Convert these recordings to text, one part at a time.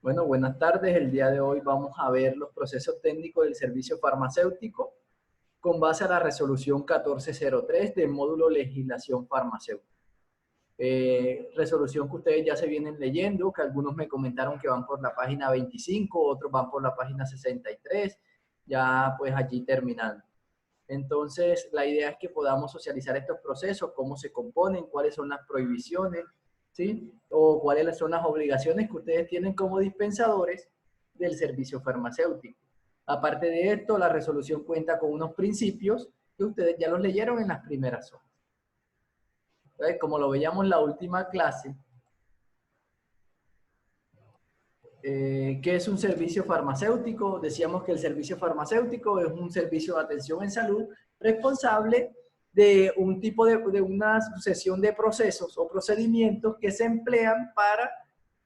Bueno, buenas tardes. El día de hoy vamos a ver los procesos técnicos del servicio farmacéutico con base a la resolución 1403 del módulo legislación farmacéutica. Resolución que ustedes ya se vienen leyendo, que algunos me comentaron que van por la página 25, otros van por la página 63, ya pues allí terminando. Entonces, la idea es que podamos socializar estos procesos, cómo se componen, cuáles son las prohibiciones, ¿sí? O cuáles son las obligaciones que ustedes tienen como dispensadores del servicio farmacéutico. Aparte de esto, la resolución cuenta con unos principios que ustedes ya los leyeron en las primeras horas. Entonces, como lo veíamos en la última clase, ¿qué es un servicio farmacéutico? Decíamos que el servicio farmacéutico es un servicio de atención en salud responsable de un tipo de una sucesión de procesos o procedimientos que se emplean para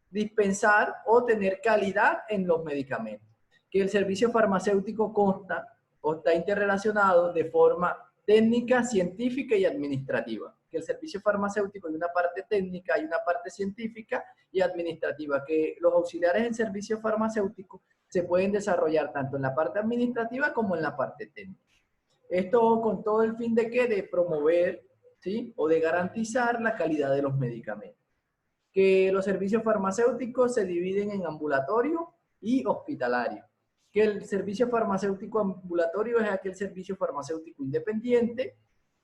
dispensar o tener calidad en los medicamentos. Que el servicio farmacéutico consta o está interrelacionado de forma técnica, científica y administrativa. Que el servicio farmacéutico hay una parte técnica, hay una parte científica y administrativa, que los auxiliares en servicio farmacéutico se pueden desarrollar tanto en la parte administrativa como en la parte técnica. Esto con todo el fin de ¿qué? De promover, ¿sí? O de garantizar la calidad de los medicamentos. Que los servicios farmacéuticos se dividen en ambulatorio y hospitalario. Que el servicio farmacéutico ambulatorio es aquel servicio farmacéutico independiente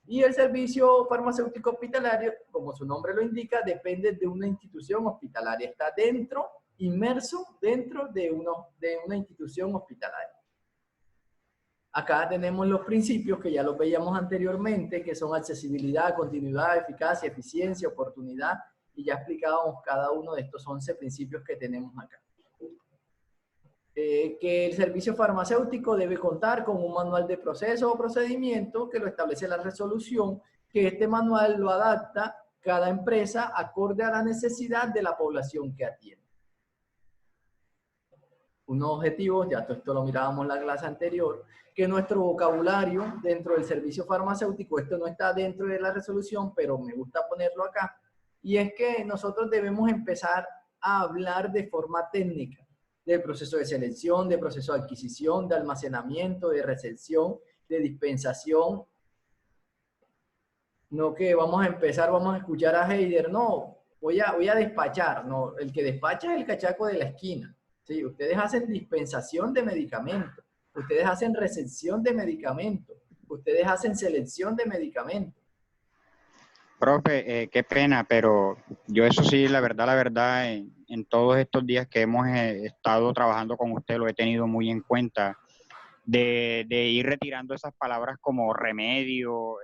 y el servicio farmacéutico hospitalario, como su nombre lo indica, depende de una institución hospitalaria. Está dentro, inmerso dentro de una institución hospitalaria. Acá tenemos los principios que ya los veíamos anteriormente, que son accesibilidad, continuidad, eficacia, eficiencia, oportunidad, y ya explicábamos cada uno de estos 11 principios que tenemos acá. Que el servicio farmacéutico debe contar con un manual de proceso o procedimiento que lo establece la resolución, que este manual lo adapta cada empresa acorde a la necesidad de la población que atiende. Unos objetivos, ya todo esto lo mirábamos en la clase anterior, que nuestro vocabulario dentro del servicio farmacéutico, esto no está dentro de la resolución, pero me gusta ponerlo acá, y es que nosotros debemos empezar a hablar de forma técnica del proceso de selección, de proceso de adquisición, de almacenamiento, de recepción, de dispensación. No que vamos a empezar, vamos a escuchar a Heider, no, voy a despachar, no, el que despacha es el cachaco de la esquina. ¿Sí? Ustedes hacen dispensación de medicamentos, ustedes hacen recepción de medicamentos, ustedes hacen selección de medicamentos. Profe, qué pena, pero yo eso sí, la verdad, en todos estos días que hemos estado trabajando con usted, lo he tenido muy en cuenta, de ir retirando esas palabras como remedio,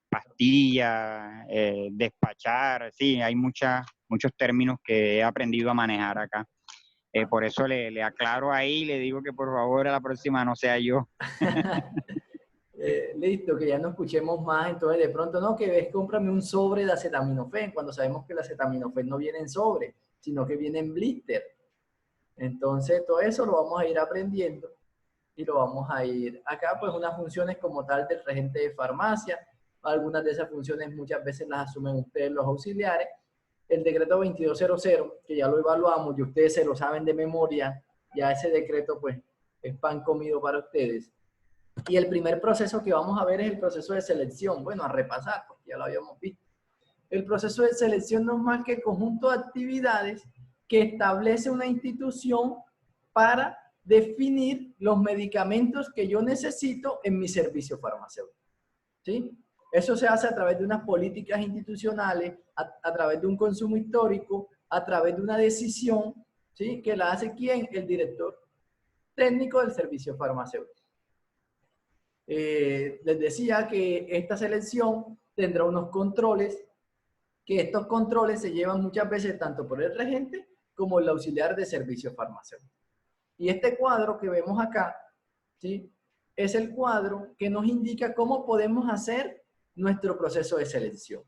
pastilla, despachar, sí, hay muchos términos que he aprendido a manejar acá. Por eso le aclaro ahí, le digo que por favor a la próxima no sea yo. Listo, que ya no escuchemos más, entonces de pronto, no, que ves, cómprame un sobre de acetaminofén, cuando sabemos que el acetaminofén no viene en sobre, sino que viene en blister. Entonces, todo eso lo vamos a ir aprendiendo y lo vamos a ir, acá pues unas funciones como tal del regente de farmacia, algunas de esas funciones muchas veces las asumen ustedes los auxiliares. El decreto 2200, que ya lo evaluamos y ustedes se lo saben de memoria, ya ese decreto pues es pan comido para ustedes. Y el primer proceso que vamos a ver es el proceso de selección. Bueno, a repasar, porque ya lo habíamos visto. El proceso de selección no es más que el conjunto de actividades que establece una institución para definir los medicamentos que yo necesito en mi servicio farmacéutico. ¿Sí? Eso se hace a través de unas políticas institucionales, a través de un consumo histórico, a través de una decisión, ¿sí? Que la hace ¿quién? El director técnico del servicio farmacéutico. Les decía que esta selección tendrá unos controles, que estos controles se llevan muchas veces tanto por el regente como el auxiliar de servicio farmacéutico. Y este cuadro que vemos acá, ¿sí? Es el cuadro que nos indica cómo podemos hacer nuestro proceso de selección.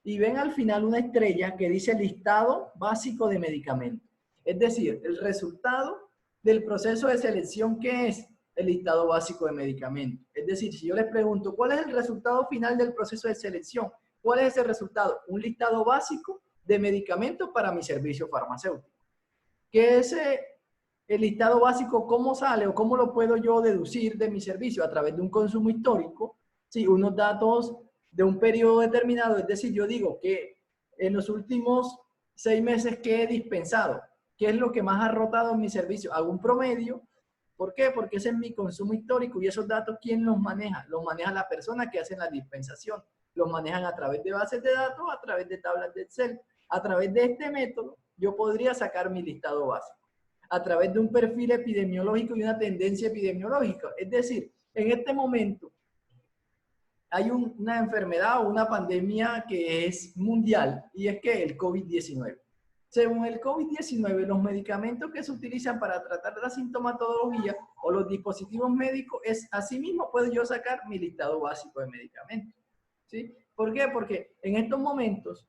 Y ven al final una estrella que dice listado básico de medicamentos. Es decir, el resultado del proceso de selección, ¿qué es? El listado básico de medicamentos. Es decir, si yo les pregunto, ¿cuál es el resultado final del proceso de selección? ¿Cuál es ese resultado? Un listado básico de medicamentos para mi servicio farmacéutico. que el listado básico, ¿cómo sale o cómo lo puedo yo deducir de mi servicio? A través de un consumo histórico, sí, unos datos de un periodo determinado, es decir, yo digo que en los últimos 6 meses que he dispensado, ¿qué es lo que más ha rotado en mi servicio? Hago un promedio. ¿Por qué? Porque ese es mi consumo histórico y esos datos, ¿quién los maneja? Los maneja la persona que hace la dispensación. Los manejan a través de bases de datos, a través de tablas de Excel. A través de este método, yo podría sacar mi listado básico. A través de un perfil epidemiológico y una tendencia epidemiológica. Es decir, en este momento hay una enfermedad o una pandemia que es mundial y es que el COVID-19. Según el COVID-19, los medicamentos que se utilizan para tratar la sintomatología o los dispositivos médicos, asimismo puedo yo sacar mi listado básico de medicamentos. ¿Sí? ¿Por qué? Porque en estos momentos,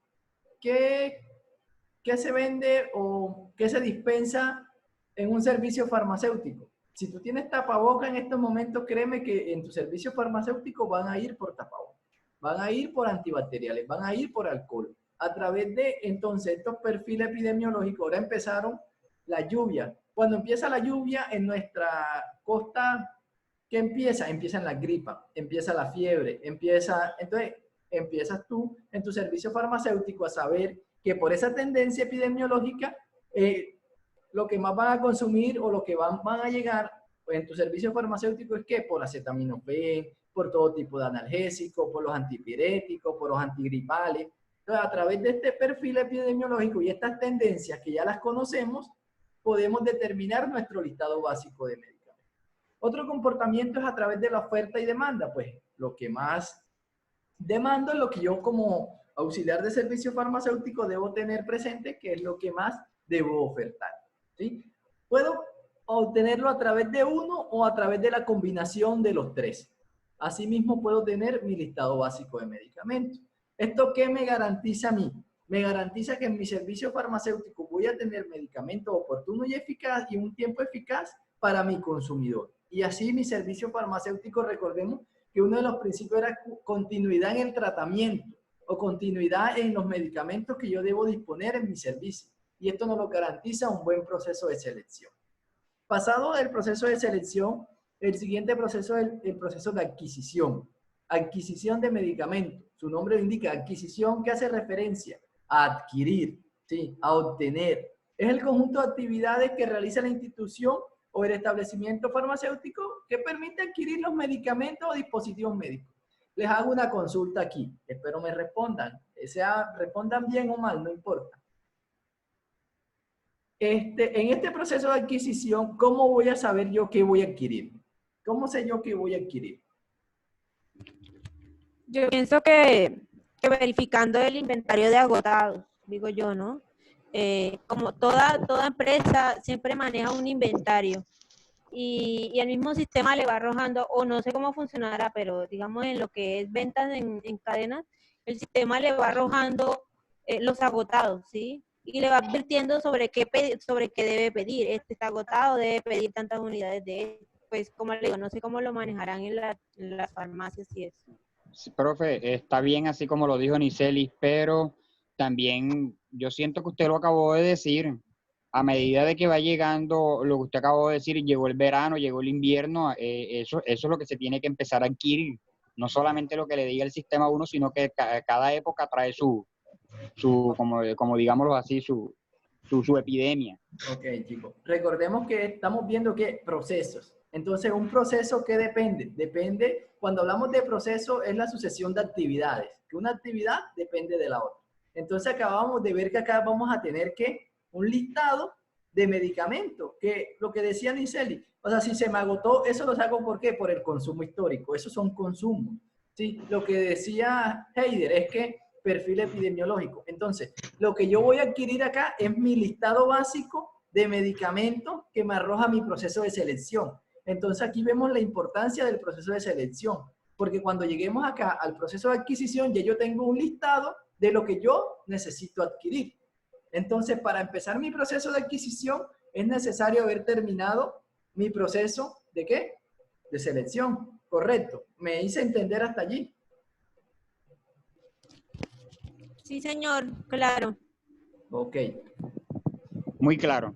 ¿qué se vende o qué se dispensa en un servicio farmacéutico? Si tú tienes tapaboca en estos momentos, créeme que en tu servicio farmacéutico van a ir por tapaboca, van a ir por antibacteriales, van a ir por alcohol. A través de, entonces, estos perfiles epidemiológicos, ahora empezaron la lluvia. Cuando empieza la lluvia en nuestra costa, ¿qué empieza? Empiezan la gripa, empieza la fiebre, entonces empiezas tú en tu servicio farmacéutico a saber que por esa tendencia epidemiológica, lo que más van a consumir o lo que van a llegar en tu servicio farmacéutico es que por acetaminofén, por todo tipo de analgésicos, por los antipiréticos, por los antigripales. Entonces, a través de este perfil epidemiológico y estas tendencias que ya las conocemos, podemos determinar nuestro listado básico de medicamentos. Otro comportamiento es a través de la oferta y demanda. Pues lo que más demando es lo que yo como auxiliar de servicio farmacéutico debo tener presente, que es lo que más debo ofertar. ¿Sí? Puedo obtenerlo a través de uno o a través de la combinación de los tres. Asimismo, puedo tener mi listado básico de medicamentos. ¿Esto qué me garantiza a mí? Me garantiza que en mi servicio farmacéutico voy a tener medicamento oportuno y eficaz y un tiempo eficaz para mi consumidor. Y así mi servicio farmacéutico, recordemos que uno de los principios era continuidad en el tratamiento o continuidad en los medicamentos que yo debo disponer en mi servicio. Y esto nos lo garantiza un buen proceso de selección. Pasado el proceso de selección, el siguiente proceso es el proceso de adquisición. Adquisición de medicamentos. Su nombre lo indica, adquisición, que hace referencia a adquirir, ¿sí? A obtener. Es el conjunto de actividades que realiza la institución o el establecimiento farmacéutico que permite adquirir los medicamentos o dispositivos médicos. Les hago una consulta aquí. Espero me respondan. Respondan bien o mal, no importa. En este proceso de adquisición, ¿cómo voy a saber yo qué voy a adquirir? ¿Cómo sé yo qué voy a adquirir? Yo pienso que verificando el inventario de agotados, digo yo, ¿no? Como toda empresa siempre maneja un inventario y el mismo sistema le va arrojando, o no sé cómo funcionará, pero digamos en lo que es ventas en cadenas, el sistema le va arrojando los agotados, ¿sí? Y le va advirtiendo sobre qué debe pedir. Este está agotado, debe pedir tantas unidades de él. Pues como le digo, no sé cómo lo manejarán en las farmacias y eso. Sí, profe, está bien así como lo dijo Nicelis, pero también yo siento que usted lo acabó de decir. A medida de que va llegando, lo que usted acabó de decir, llegó el verano, llegó el invierno, eso es lo que se tiene que empezar a adquirir. No solamente lo que le diga el sistema a uno, sino que cada época trae su como digámoslo así, su epidemia. Ok, chicos. Recordemos que estamos viendo que procesos. Entonces, un proceso que depende, cuando hablamos de proceso, es la sucesión de actividades, que una actividad depende de la otra. Entonces, acabamos de ver que acá vamos a tener que un listado de medicamentos, que lo que decía Niceli, o sea, si se me agotó, eso lo saco ¿por qué? Por el consumo histórico, esos son consumos. ¿Sí? Lo que decía Heider es que perfil epidemiológico. Entonces, lo que yo voy a adquirir acá es mi listado básico de medicamentos que me arroja mi proceso de selección. Entonces, aquí vemos la importancia del proceso de selección, porque cuando lleguemos acá al proceso de adquisición, ya yo tengo un listado de lo que yo necesito adquirir. Entonces, para empezar mi proceso de adquisición, es necesario haber terminado mi proceso ¿de qué? De selección. Correcto. ¿Me hice entender hasta allí? Sí, señor, claro. Ok. Muy claro.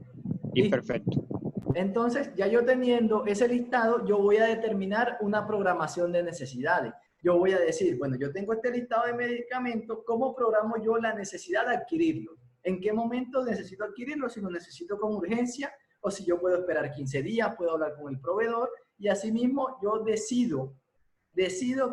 Y perfecto. Entonces, ya yo teniendo ese listado, yo voy a determinar una programación de necesidades. Yo voy a decir, bueno, yo tengo este listado de medicamentos, ¿cómo programo yo la necesidad de adquirirlo? ¿En qué momento necesito adquirirlo? Si lo necesito con urgencia o si yo puedo esperar 15 días, puedo hablar con el proveedor y asimismo yo decido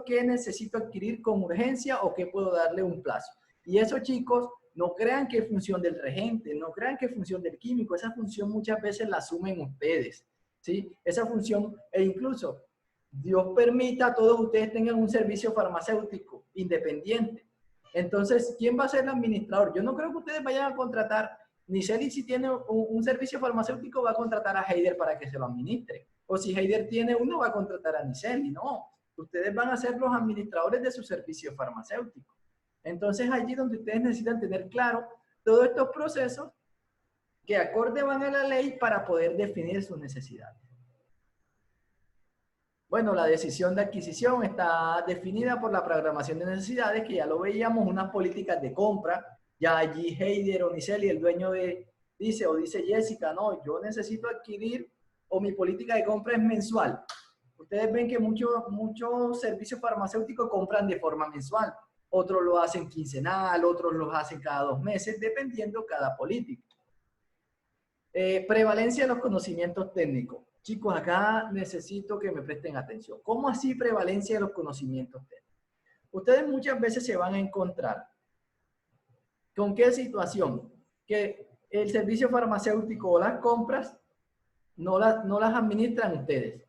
qué necesito adquirir con urgencia o qué puedo darle un plazo. Y eso, chicos, no crean que es función del regente, no crean que es función del químico, esa función muchas veces la asumen ustedes, ¿sí? Esa función, e incluso, Dios permita, todos ustedes tengan un servicio farmacéutico independiente. Entonces, ¿quién va a ser el administrador? Yo no creo que ustedes vayan a contratar, ni Celi si tiene un servicio farmacéutico va a contratar a Heider para que se lo administre. O si Heider tiene uno, va a contratar a Niceli, no. Ustedes van a ser los administradores de su servicio farmacéutico. Entonces, allí donde ustedes necesitan tener claro todos estos procesos que acorde van a la ley para poder definir sus necesidades. Bueno, la decisión de adquisición está definida por la programación de necesidades, que ya lo veíamos, unas políticas de compra. Ya allí Heider o Niceli, el dueño dice Jessica, no, yo necesito adquirir, o mi política de compra es mensual. Ustedes ven que muchos servicios farmacéuticos compran de forma mensual. Otros lo hacen quincenal, otros lo hacen cada 2 meses, dependiendo cada política. Prevalencia de los conocimientos técnicos. Chicos, acá necesito que me presten atención. ¿Cómo así prevalencia de los conocimientos técnicos? Ustedes muchas veces se van a encontrar con qué situación, que el servicio farmacéutico o las compras no las administran ustedes.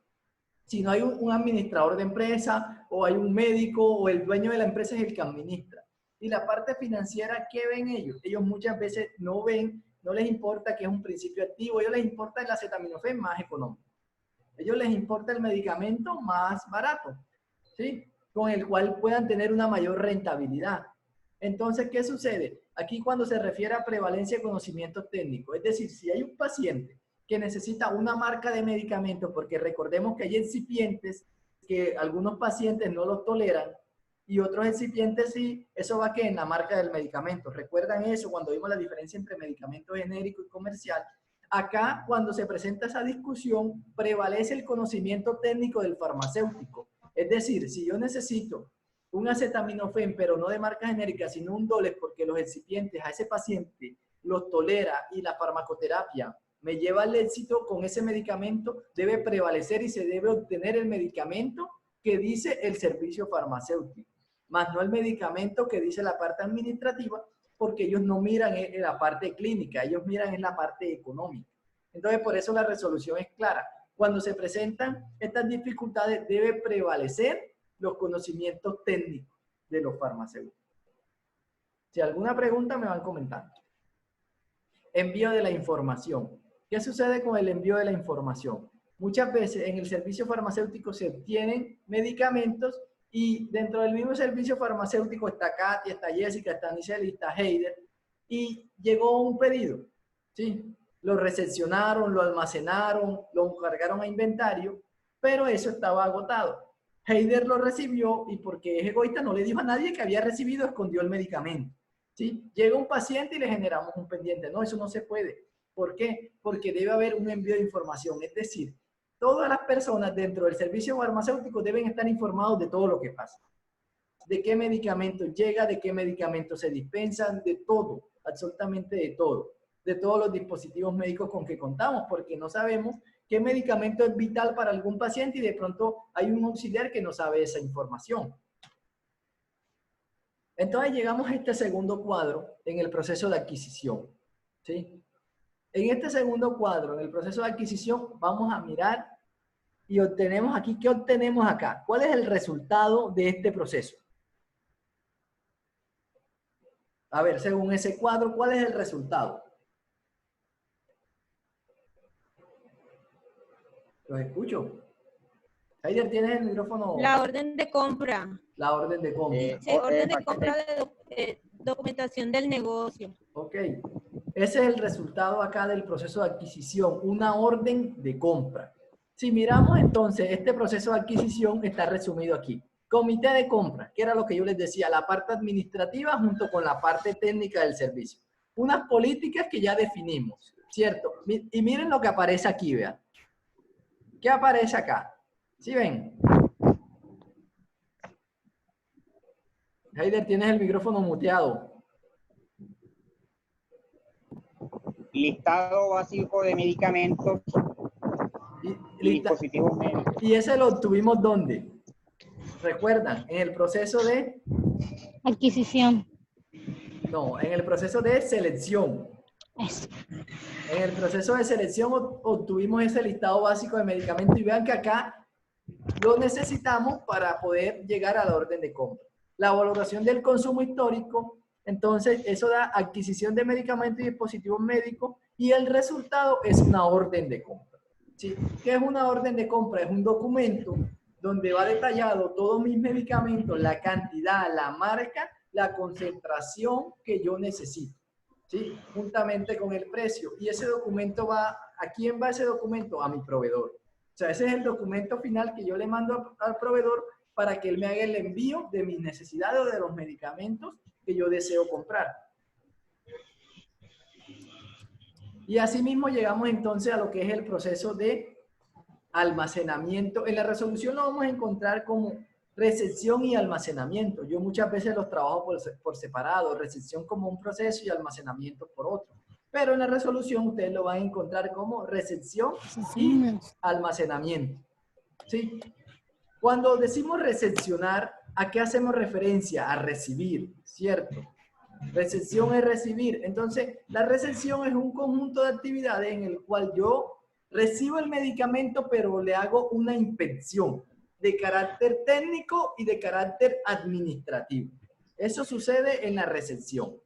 Si no hay un administrador de empresa o hay un médico o el dueño de la empresa es el que administra. Y la parte financiera, ¿qué ven ellos? Ellos muchas veces no ven, no les importa que es un principio activo, a ellos les importa el acetaminofén más económico. A ellos les importa el medicamento más barato, ¿sí? Con el cual puedan tener una mayor rentabilidad. Entonces, ¿qué sucede? Aquí cuando se refiere a prevalencia de conocimientos técnicos, es decir, si hay un paciente que necesita una marca de medicamentos, porque recordemos que hay excipientes que algunos pacientes no los toleran y otros excipientes sí, eso va que en la marca del medicamento. ¿Recuerdan eso cuando vimos la diferencia entre medicamento genérico y comercial? Acá, cuando se presenta esa discusión, prevalece el conocimiento técnico del farmacéutico. Es decir, si yo necesito un acetaminofén, pero no de marca genérica, sino un Dolex, porque los excipientes a ese paciente los tolera y la farmacoterapia me lleva al éxito con ese medicamento, debe prevalecer y se debe obtener el medicamento que dice el servicio farmacéutico, más no el medicamento que dice la parte administrativa, porque ellos no miran en la parte clínica, ellos miran en la parte económica. Entonces, por eso la resolución es clara. Cuando se presentan estas dificultades, debe prevalecer los conocimientos técnicos de los farmacéuticos. Si alguna pregunta, me van comentando. Envío de la información. ¿Qué sucede con el envío de la información? Muchas veces en el servicio farmacéutico se obtienen medicamentos y dentro del mismo servicio farmacéutico está Katia, está Jessica, está Niceli, está Heider y llegó un pedido, ¿sí? Lo recepcionaron, lo almacenaron, lo cargaron a inventario, pero eso estaba agotado. Heider lo recibió y porque es egoísta no le dijo a nadie que había recibido, escondió el medicamento, ¿sí? Llega un paciente y le generamos un pendiente. No, eso no se puede. ¿Por qué? Porque debe haber un envío de información. Es decir, todas las personas dentro del servicio farmacéutico deben estar informados de todo lo que pasa. De qué medicamento llega, de qué medicamentos se dispensan, de todo, absolutamente de todo. De todos los dispositivos médicos con que contamos, porque no sabemos qué medicamento es vital para algún paciente y de pronto hay un auxiliar que no sabe esa información. Entonces llegamos a este segundo cuadro en el proceso de adquisición, ¿sí? En este segundo cuadro, en el proceso de adquisición, vamos a mirar y obtenemos aquí, ¿qué obtenemos acá? ¿Cuál es el resultado de este proceso? A ver, según ese cuadro, ¿cuál es el resultado? Los escucho. Heider, ¿tienes el micrófono? La orden de compra. La orden de compra. Sí, orden de compra de documentación del negocio. Ok. Ese es el resultado acá del proceso de adquisición, una orden de compra. Si miramos entonces, este proceso de adquisición está resumido aquí. Comité de compra, que era lo que yo les decía, la parte administrativa junto con la parte técnica del servicio. Unas políticas que ya definimos. ¿cierto? Y miren lo que aparece aquí, vean. ¿Qué aparece acá? ¿Sí ven? Heider, tienes el micrófono muteado. Listado básico de medicamentos y dispositivos médicos. ¿Y ese lo obtuvimos dónde? ¿Recuerdan? En el proceso de... Adquisición. No, en el proceso de selección. Eso. En el proceso de selección obtuvimos ese listado básico de medicamentos y vean que acá lo necesitamos para poder llegar a la orden de compra. La valoración del consumo histórico, entonces eso da adquisición de medicamentos y dispositivos médicos y el resultado es una orden de compra. ¿Sí? ¿Qué es una orden de compra? Es un documento donde va detallado todos mis medicamentos, la cantidad, la marca, la concentración que yo necesito. ¿Sí? Juntamente con el precio. Y ese documento va, ¿a quién va ese documento? A mi proveedor. O sea, ese es el documento final que yo le mando al proveedor para que él me haga el envío de mis necesidades o de los medicamentos que yo deseo comprar. Y asimismo llegamos entonces a lo que es el proceso de almacenamiento. En la resolución lo vamos a encontrar como recepción y almacenamiento. Yo muchas veces los trabajo por separado, recepción como un proceso y almacenamiento por otro. Pero en la resolución ustedes lo van a encontrar como recepción y almacenamiento. ¿Sí? Cuando decimos recepcionar, ¿a qué hacemos referencia? A recibir, ¿cierto? Recepción es recibir. Entonces, la recepción es un conjunto de actividades en el cual yo recibo el medicamento, pero le hago una inspección de carácter técnico y de carácter administrativo. Eso sucede en la recepción.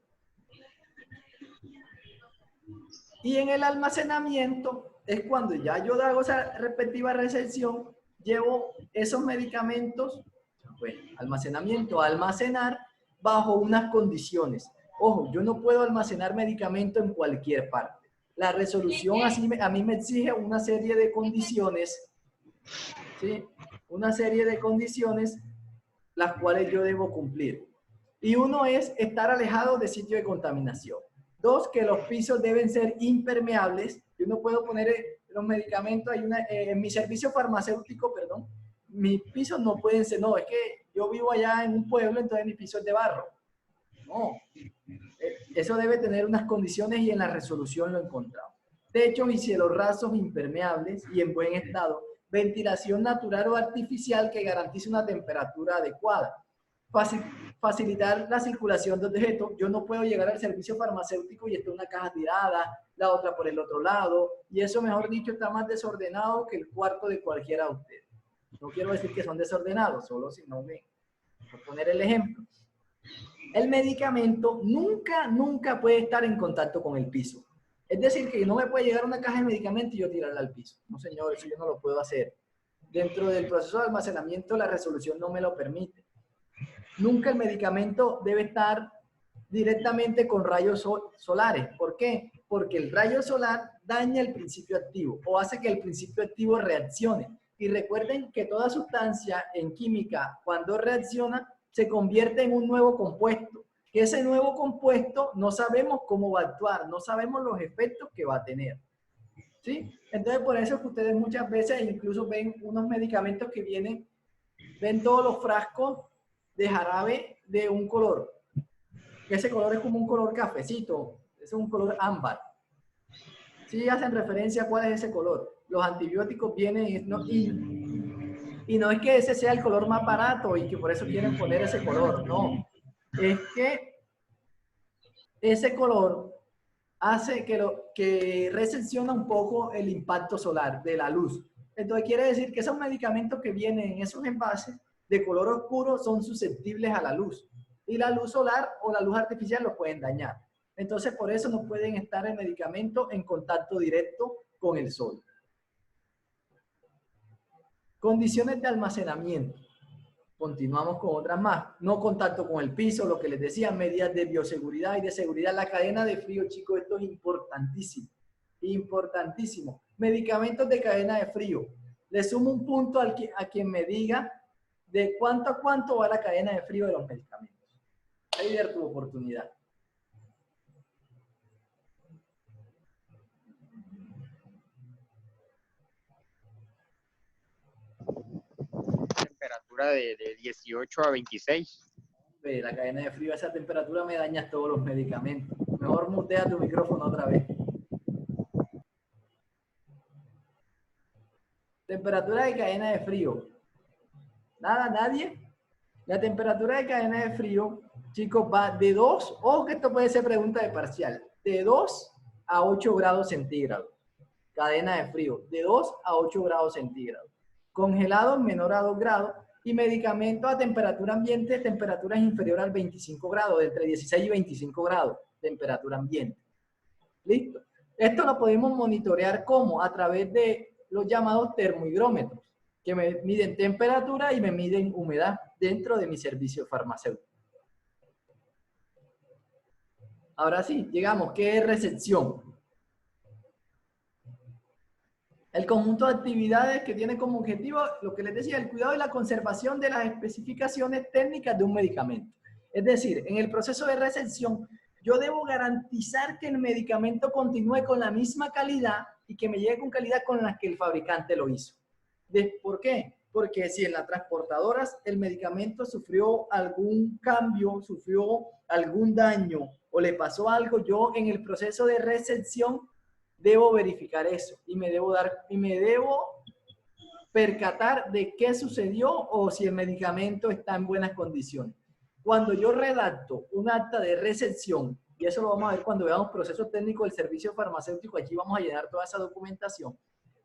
Y en el almacenamiento es cuando ya yo hago esa respectiva recepción, llevo esos medicamentos, bueno, almacenamiento, a almacenar bajo unas condiciones. Ojo, yo no puedo almacenar medicamento en cualquier parte. La resolución así a mí me exige una serie de condiciones, ¿sí? Una serie de condiciones las cuales yo debo cumplir. Y uno es estar alejado de sitio de contaminación. Dos, que los pisos deben ser impermeables. Yo no puedo poner los medicamentos, en mi servicio farmacéutico, perdón, mis pisos no pueden ser, no, es que yo vivo allá en un pueblo, entonces mi piso es de barro. No, eso debe tener unas condiciones y en la resolución lo encontramos. Techos y cielos rasos impermeables y en buen estado. Ventilación natural o artificial que garantice una temperatura adecuada. Facilitar la circulación de objetos. Yo no puedo llegar al servicio farmacéutico y está una caja tirada, la otra por el otro lado, y eso, mejor dicho, está más desordenado que el cuarto de cualquiera de ustedes. No quiero decir que son desordenados, solo si no me... Por poner el ejemplo. El medicamento nunca puede estar en contacto con el piso. Es decir, que no me puede llegar una caja de medicamento y yo tirarla al piso. No, señor, eso yo no lo puedo hacer. Dentro del proceso de almacenamiento, la resolución no me lo permite. Nunca el medicamento debe estar directamente con rayos solares. ¿Por qué? Porque el rayo solar daña el principio activo o hace que el principio activo reaccione. Y recuerden que toda sustancia en química, cuando reacciona, se convierte en un nuevo compuesto. Que ese nuevo compuesto no sabemos cómo va a actuar, no sabemos los efectos que va a tener. ¿Sí? Entonces, por eso es que ustedes muchas veces incluso ven unos medicamentos que ven todos los frascos de jarabe de un color. Ese color es como un color cafecito, es un color ámbar. Sí hacen referencia a cuál es ese color. Los antibióticos vienen y no es que ese sea el color más barato y que por eso quieren poner ese color, no. Es que ese color hace que recepciona un poco el impacto solar de la luz. Entonces quiere decir que esos medicamentos que vienen en esos envases de color oscuro son susceptibles a la luz. Y la luz solar o la luz artificial los pueden dañar. Entonces por eso no pueden estar el medicamento en contacto directo con el sol. Condiciones de almacenamiento. Continuamos con otras más. No contacto con el piso, lo que les decía, medidas de bioseguridad y de seguridad. La cadena de frío, chicos, esto es importantísimo. Importantísimo. Medicamentos de cadena de frío. Le sumo un punto a quien me diga de cuánto a cuánto va la cadena de frío de los medicamentos. Ahí ver tu oportunidad. temperatura de 18 a 26. La cadena de frío a esa temperatura me dañas todos los medicamentos. Mejor mutea tu micrófono otra vez. Temperatura de cadena de frío. Nada, nadie. La temperatura de cadena de frío, chicos, va de 2, ojo que esto puede ser pregunta de parcial, de 2 a 8 grados centígrados. Cadena de frío, de 2 a 8 grados centígrados. Congelado menor a 2 grados y medicamento a temperatura ambiente, temperaturas inferior al 25 grados, de entre 16 y 25 grados, temperatura ambiente. ¿Listo? Esto lo podemos monitorear ¿cómo? A través de los llamados termohigrómetros, que me miden temperatura y me miden humedad dentro de mi servicio farmacéutico. Ahora sí, llegamos. ¿Qué es recepción? El conjunto de actividades que tiene como objetivo, lo que les decía, el cuidado y la conservación de las especificaciones técnicas de un medicamento. Es decir, en el proceso de recepción, yo debo garantizar que el medicamento continúe con la misma calidad y que me llegue con calidad con la que el fabricante lo hizo. ¿Por qué? Porque si en las transportadoras el medicamento sufrió algún cambio, sufrió algún daño o le pasó algo, yo en el proceso de recepción debo verificar eso y me debo percatar de qué sucedió o si el medicamento está en buenas condiciones. Cuando yo redacto un acta de recepción, y eso lo vamos a ver cuando veamos proceso técnico del servicio farmacéutico, aquí vamos a llenar toda esa documentación,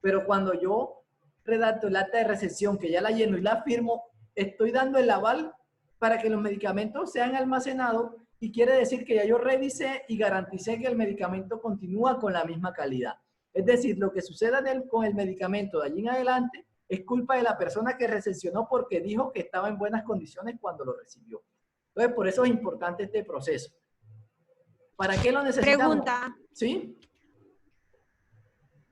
pero cuando yo redacto el acta de recepción, que ya la lleno y la firmo, estoy dando el aval para que los medicamentos sean almacenados y quiere decir que ya yo revisé y garanticé que el medicamento continúa con la misma calidad. Es decir, lo que suceda con el medicamento de allí en adelante es culpa de la persona que recepcionó porque dijo que estaba en buenas condiciones cuando lo recibió. Entonces, por eso es importante este proceso. ¿Para qué lo necesitamos? Pregunta. ¿Sí?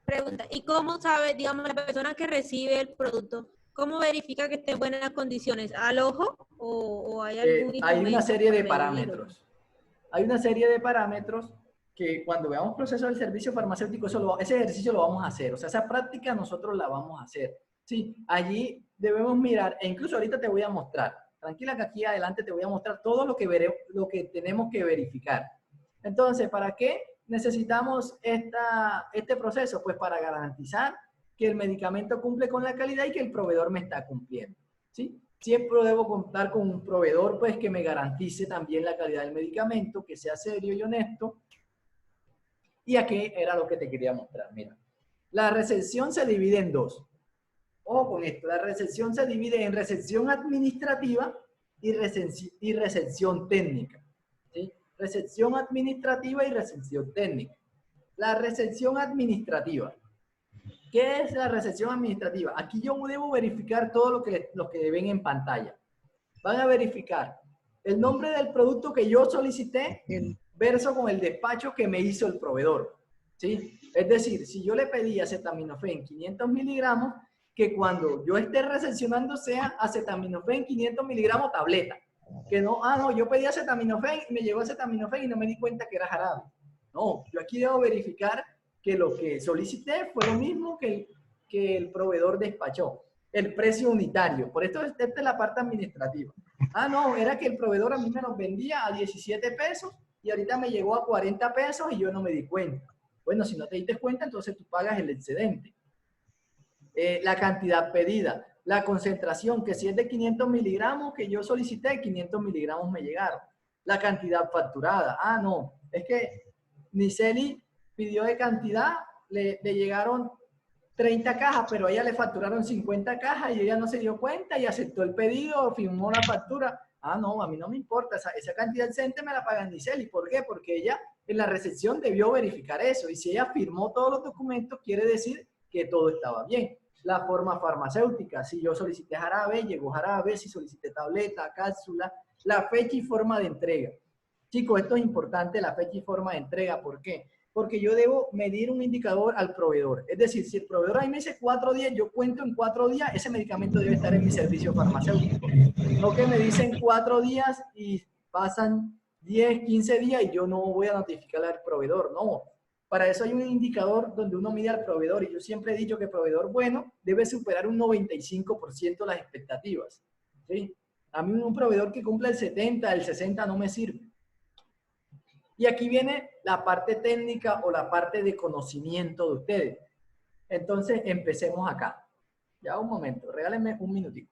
Pregunta, ¿y cómo sabe, digamos, la persona que recibe el producto, cómo verifica que esté en buenas condiciones? ¿Al ojo o hay algún hay una serie de para parámetros. Hay una serie de parámetros que cuando veamos proceso del servicio farmacéutico, ese ejercicio lo vamos a hacer. O sea, esa práctica nosotros la vamos a hacer. Sí, allí debemos mirar, e incluso ahorita te voy a mostrar. Tranquila que aquí adelante te voy a mostrar todo lo que tenemos que verificar. Entonces, ¿para qué necesitamos este proceso? Pues para garantizar que el medicamento cumple con la calidad y que el proveedor me está cumpliendo, ¿sí? Siempre debo contar con un proveedor pues, que me garantice también la calidad del medicamento, que sea serio y honesto. Y aquí era lo que te quería mostrar. Mira, la recepción se divide en dos. Ojo con esto, la recepción se divide en recepción administrativa y recepción técnica, ¿sí? Recepción administrativa y recepción técnica. La recepción administrativa. ¿Qué es la recepción administrativa? Aquí yo debo verificar todo lo que ven en pantalla. Van a verificar el nombre del producto que yo solicité verso con el despacho que me hizo el proveedor, ¿sí? Es decir, si yo le pedí acetaminofén 500 miligramos, que cuando yo esté recepcionando sea acetaminofén 500 miligramos tableta. Que no, yo pedí acetaminofén y me llegó acetaminofén y no me di cuenta que era jarabe. No, yo aquí debo verificar que lo que solicité fue lo mismo que el proveedor despachó. El precio unitario. Por esto, esta es la parte administrativa. No, era que el proveedor a mí me los vendía a 17 pesos y ahorita me llegó a 40 pesos y yo no me di cuenta. Bueno, si no te diste cuenta, entonces tú pagas el excedente. La cantidad pedida. La concentración, que si es de 500 miligramos que yo solicité, 500 miligramos me llegaron. La cantidad facturada. No, es que Niceli pidió de cantidad, le llegaron 30 cajas, pero a ella le facturaron 50 cajas y ella no se dio cuenta y aceptó el pedido, firmó la factura. No, a mí no me importa, esa cantidad excedente me la pagan Niceli. ¿Por qué? Porque ella en la recepción debió verificar eso y si ella firmó todos los documentos, quiere decir que todo estaba bien. La forma farmacéutica, si yo solicité jarabe, llegó jarabe, si solicité tableta, cápsula, la fecha y forma de entrega. Chicos, esto es importante, la fecha y forma de entrega. ¿Por qué? Porque yo debo medir un indicador al proveedor. Es decir, si el proveedor ahí me dice 4 días, yo cuento en 4 días, ese medicamento debe estar en mi servicio farmacéutico. No que me dicen 4 días y pasan 10, 15 días y yo no voy a notificar al proveedor. No, para eso hay un indicador donde uno mide al proveedor y yo siempre he dicho que el proveedor bueno debe superar un 95% las expectativas. ¿sí? A mí un proveedor que cumpla el 70, el 60 no me sirve. Y aquí viene la parte técnica o la parte de conocimiento de ustedes. Entonces, empecemos acá. Ya un momento, regálenme un minutito.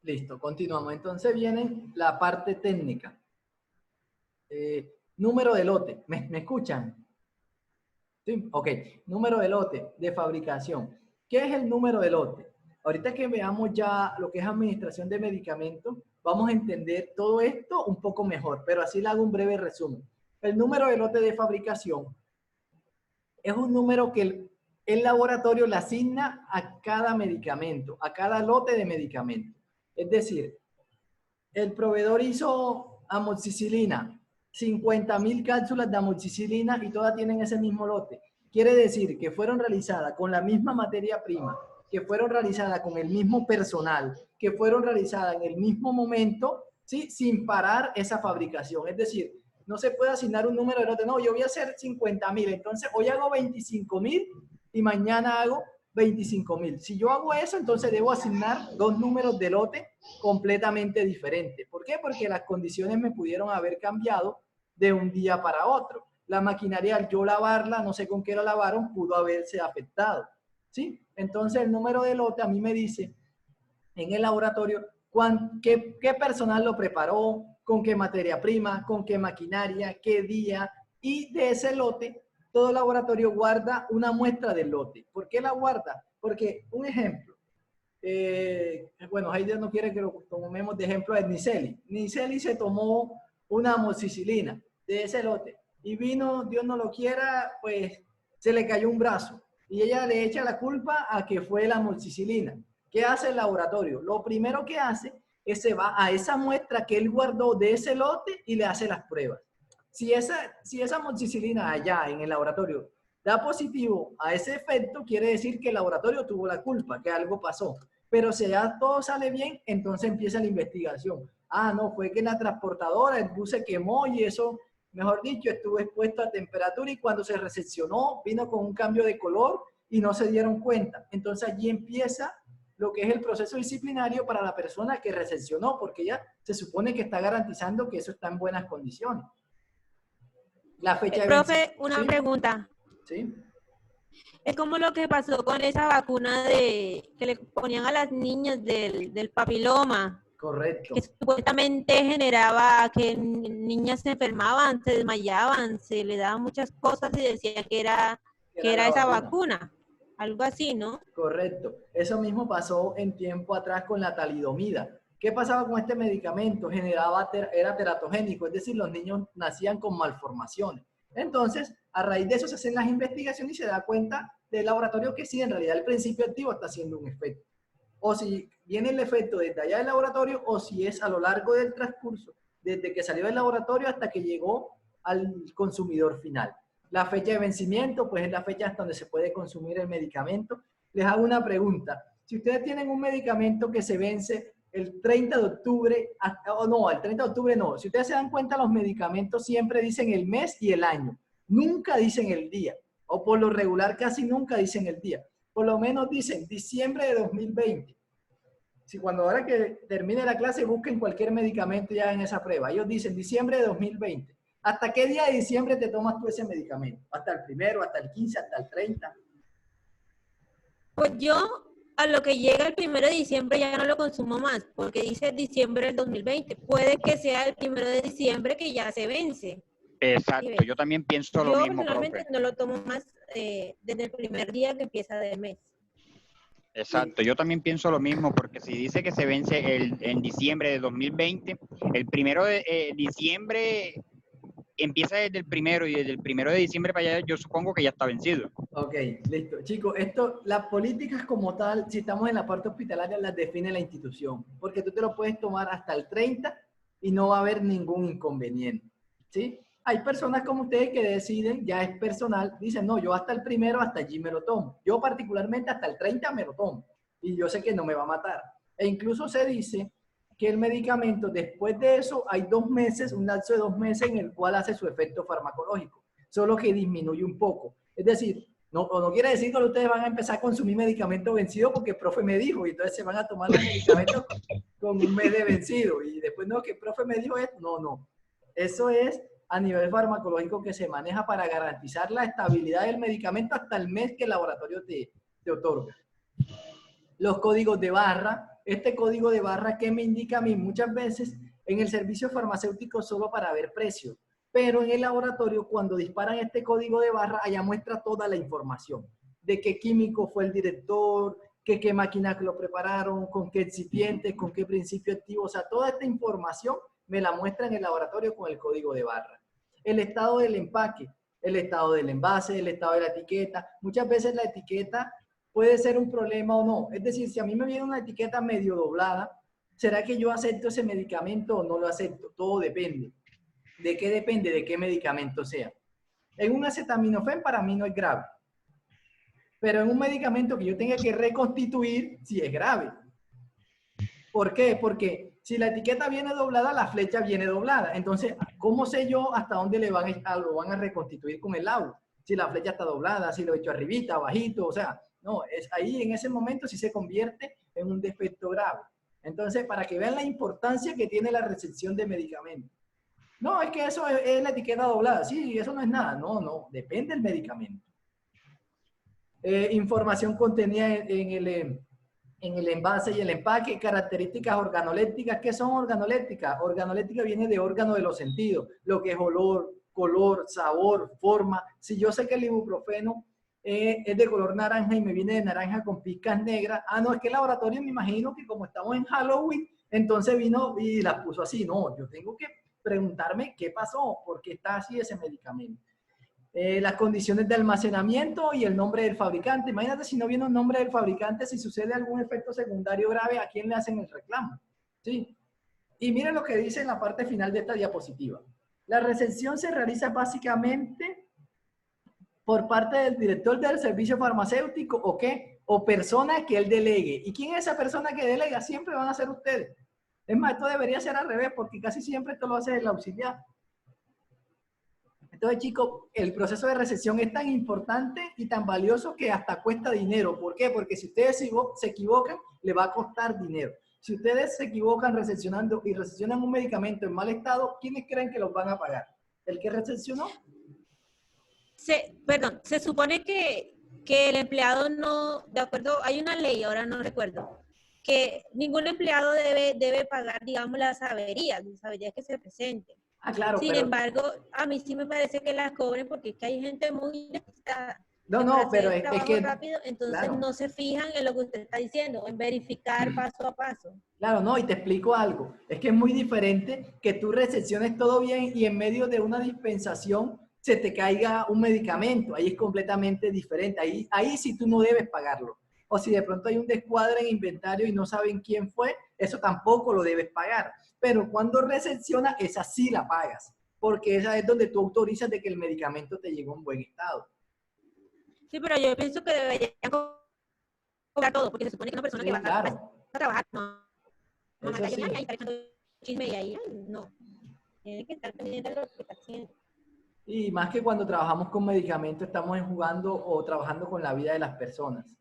Listo, continuamos. Entonces viene la parte técnica. Número de lote. ¿Me escuchan? ¿Sí? Ok. Número de lote de fabricación. ¿Qué es el número de lote? Ahorita que veamos ya lo que es administración de medicamentos, vamos a entender todo esto un poco mejor, pero así le hago un breve resumen. El número de lote de fabricación es un número que el laboratorio le asigna a cada medicamento, a cada lote de medicamento. Es decir, el proveedor hizo amoxicilina, 50.000 cápsulas de amoxicilina y todas tienen ese mismo lote. Quiere decir que fueron realizadas con la misma materia prima, que fueron realizadas con el mismo personal, que fueron realizadas en el mismo momento, ¿sí? Sin parar esa fabricación. Es decir, no se puede asignar un número de lote. No, yo voy a hacer 50.000, entonces hoy hago 25.000 y mañana hago 25.000. Si yo hago eso, entonces debo asignar dos números de lote completamente diferentes. ¿Por qué? Porque las condiciones me pudieron haber cambiado de un día para otro. La maquinaria, al yo lavarla, no sé con qué la lavaron, pudo haberse afectado. ¿Sí? Entonces el número de lote a mí me dice en el laboratorio qué personal lo preparó, con qué materia prima, con qué maquinaria, qué día, y de ese lote todo laboratorio guarda una muestra del lote. ¿Por qué la guarda? Porque, un ejemplo, bueno, Heider no quiere que lo tomemos de ejemplo a Niceli. Niceli se tomó una amoxicilina de ese lote y vino, Dios no lo quiera, pues se le cayó un brazo y ella le echa la culpa a que fue la amoxicilina. ¿Qué hace el laboratorio? Lo primero que hace es se va a esa muestra que él guardó de ese lote y le hace las pruebas. Si esa amoxicilina allá en el laboratorio da positivo a ese efecto, quiere decir que el laboratorio tuvo la culpa, que algo pasó. Pero si ya todo sale bien, entonces empieza la investigación. Ah, no, fue que la transportadora, el bus se quemó y eso, mejor dicho, estuvo expuesto a temperatura y cuando se recepcionó vino con un cambio de color y no se dieron cuenta. Entonces allí empieza lo que es el proceso disciplinario para la persona que recepcionó, porque ya se supone que está garantizando que eso está en buenas condiciones. La fecha de Profe, una ¿sí? pregunta. ¿Sí? Es como lo que pasó con esa vacuna que le ponían a las niñas del papiloma, Correcto. que supuestamente generaba que niñas se enfermaban, se desmayaban, se le daban muchas cosas y decían que era esa vacuna. Algo así, ¿no? Correcto. Eso mismo pasó en tiempo atrás con la talidomida. ¿Qué pasaba con este medicamento? Era teratogénico, es decir, los niños nacían con malformaciones. Entonces, a raíz de eso se hacen las investigaciones y se da cuenta del laboratorio que sí, en realidad el principio activo está haciendo un efecto. O si viene el efecto desde allá del laboratorio o si es a lo largo del transcurso, desde que salió del laboratorio hasta que llegó al consumidor final. La fecha de vencimiento, pues es la fecha hasta donde se puede consumir el medicamento. Les hago una pregunta. Si ustedes tienen un medicamento que se vence el 30 de octubre, o no, el 30 de octubre no. Si ustedes se dan cuenta, los medicamentos siempre dicen el mes y el año. Nunca dicen el día. O por lo regular casi nunca dicen el día. Por lo menos dicen diciembre de 2020. Si cuando ahora que termine la clase busquen cualquier medicamento y hagan esa prueba. Ellos dicen diciembre de 2020. ¿Hasta qué día de diciembre te tomas tú ese medicamento? ¿Hasta el 1, hasta el 15, hasta el 30? Pues yo, a lo que llega el 1 de diciembre ya no lo consumo más, porque dice diciembre del 2020. Puede que sea el 1 de diciembre que ya se vence. Exacto, yo también pienso lo mismo, personalmente profe. no lo tomo más desde el primer día que empieza del mes. Exacto, yo también pienso lo mismo, porque si dice que se vence en diciembre de 2020, el 1 de diciembre empieza desde el 1 y desde el 1 de diciembre para allá yo supongo que ya está vencido. Ok, listo. Chicos, las políticas como tal, si estamos en la parte hospitalaria, las define la institución, porque tú te lo puedes tomar hasta el 30 y no va a haber ningún inconveniente, ¿sí? Hay personas como ustedes que deciden, ya es personal, dicen, no, yo hasta el primero, hasta allí me lo tomo. Yo particularmente hasta el 30 me lo tomo y yo sé que no me va a matar. E incluso se dice que el medicamento, después de eso, hay 2 meses, un lapso de 2 meses en el cual hace su efecto farmacológico, solo que disminuye un poco. Es decir, no quiere decir que ustedes van a empezar a consumir medicamento vencido porque el profe me dijo, y entonces se van a tomar los medicamentos con un mes de vencido, y después no, que el profe me dijo esto. No. Eso es a nivel farmacológico que se maneja para garantizar la estabilidad del medicamento hasta el mes que el laboratorio te otorga. Los códigos de barra, este código de barra que me indica a mí muchas veces en el servicio farmacéutico solo para ver precios, pero en el laboratorio cuando disparan este código de barra, allá muestra toda la información de qué químico fue el director, qué máquinas lo prepararon, con qué excipientes, con qué principio activo, o sea, toda esta información me la muestra en el laboratorio con el código de barra. El estado del empaque, el estado del envase, el estado de la etiqueta. Muchas veces la etiqueta puede ser un problema o no. Es decir, si a mí me viene una etiqueta medio doblada, ¿será que yo acepto ese medicamento o no lo acepto? Todo depende. ¿De qué depende? De qué medicamento sea. En un acetaminofén para mí no es grave. Pero en un medicamento que yo tenga que reconstituir, sí es grave. ¿Por qué? Porque si la etiqueta viene doblada, la flecha viene doblada. Entonces, ¿cómo sé yo hasta dónde lo van a reconstituir con el laudo? Si la flecha está doblada, si lo he hecho arribita, abajito, o sea, no, es ahí en ese momento sí se convierte en un defecto grave. Entonces, para que vean la importancia que tiene la recepción de medicamentos. No, es que eso es la etiqueta doblada. Sí, eso no es nada. No, depende del medicamento. Información contenida en el envase y el empaque, características organolépticas. ¿Qué son organolépticas? Organoléptica viene de órgano de los sentidos, lo que es olor, color, sabor, forma. Si yo sé que el ibuprofeno es de color naranja y me viene de naranja con pizcas negras, no, es que el laboratorio me imagino que como estamos en Halloween, entonces vino y las puso así. No, yo tengo que preguntarme qué pasó, por qué está así ese medicamento. Las condiciones de almacenamiento y el nombre del fabricante. Imagínate si no viene un nombre del fabricante, si sucede algún efecto secundario grave, ¿a quién le hacen el reclamo? ¿Sí? Y miren lo que dice en la parte final de esta diapositiva. La recepción se realiza básicamente por parte del director del servicio farmacéutico o qué, o persona que él delegue. ¿Y quién es esa persona que delega? Siempre van a ser ustedes. Es más, esto debería ser al revés, porque casi siempre esto lo hace el auxiliar. Entonces, chicos, el proceso de recepción es tan importante y tan valioso que hasta cuesta dinero. ¿Por qué? Porque si ustedes se equivocan, le va a costar dinero. Si ustedes se equivocan recepcionando y recepcionan un medicamento en mal estado, ¿quiénes creen que los van a pagar? ¿El que recepcionó? Se supone que el empleado no, de acuerdo, hay una ley, ahora no recuerdo, que ningún empleado debe pagar, digamos, las averías que se presenten. Claro, Sin embargo, a mí sí me parece que las cobren porque es que hay gente muy necesitada. No, pero es que rápido, entonces claro, no se fijan en lo que usted está diciendo, en verificar paso a paso. Claro, no, y te explico algo. Es que es muy diferente que tú recepciones todo bien y en medio de una dispensación se te caiga un medicamento. Ahí es completamente diferente. Ahí sí tú no debes pagarlo. O si de pronto hay un descuadre en inventario y no saben quién fue, eso tampoco lo debes pagar. Pero cuando recepcionas, esa sí la pagas, porque esa es donde tú autorizas de que el medicamento te llegó en buen estado. Sí, pero yo pienso que deberían cobrar todo, porque se supone que una persona Sí, que va claro. a trabajar, no Eso sí. ahí está echando chisme y ahí, no. Tiene que estar pendiente de lo que está haciendo. Y más que cuando trabajamos con medicamentos, estamos jugando o trabajando con la vida de las personas.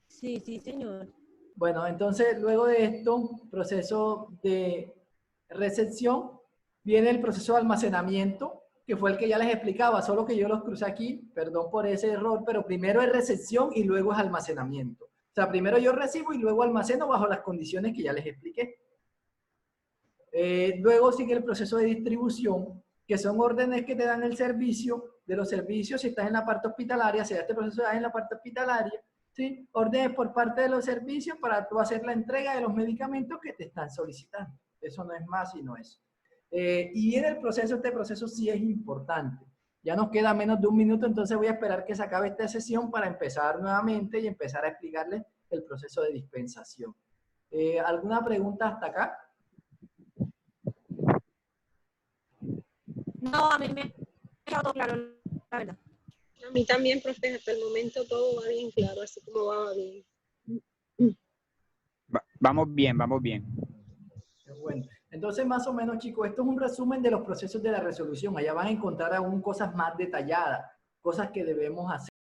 Sí, sí, señor. Bueno, entonces luego de esto, proceso de recepción, viene el proceso de almacenamiento, que fue el que ya les explicaba, solo que yo los crucé aquí, perdón por ese error, pero primero es recepción y luego es almacenamiento. O sea, primero yo recibo y luego almaceno bajo las condiciones que ya les expliqué. Luego sigue el proceso de distribución, que son órdenes que te dan el servicio, de los servicios, si estás en la parte hospitalaria, si este proceso en la parte hospitalaria, ¿sí? Órdenes por parte de los servicios para tú hacer la entrega de los medicamentos que te están solicitando. Eso no es más y no es. Y viene el proceso, este proceso sí es importante. Ya nos queda menos de un minuto, entonces voy a esperar que se acabe esta sesión para empezar nuevamente y empezar a explicarles el proceso de dispensación. ¿Alguna pregunta hasta acá? No, a mí me ha quedado todo claro, la verdad. A mí también, profe, hasta el momento todo va bien claro, así como va bien. Vamos bien, vamos bien. Bueno, entonces más o menos, chicos, esto es un resumen de los procesos de la resolución. Allá van a encontrar aún cosas más detalladas, cosas que debemos hacer.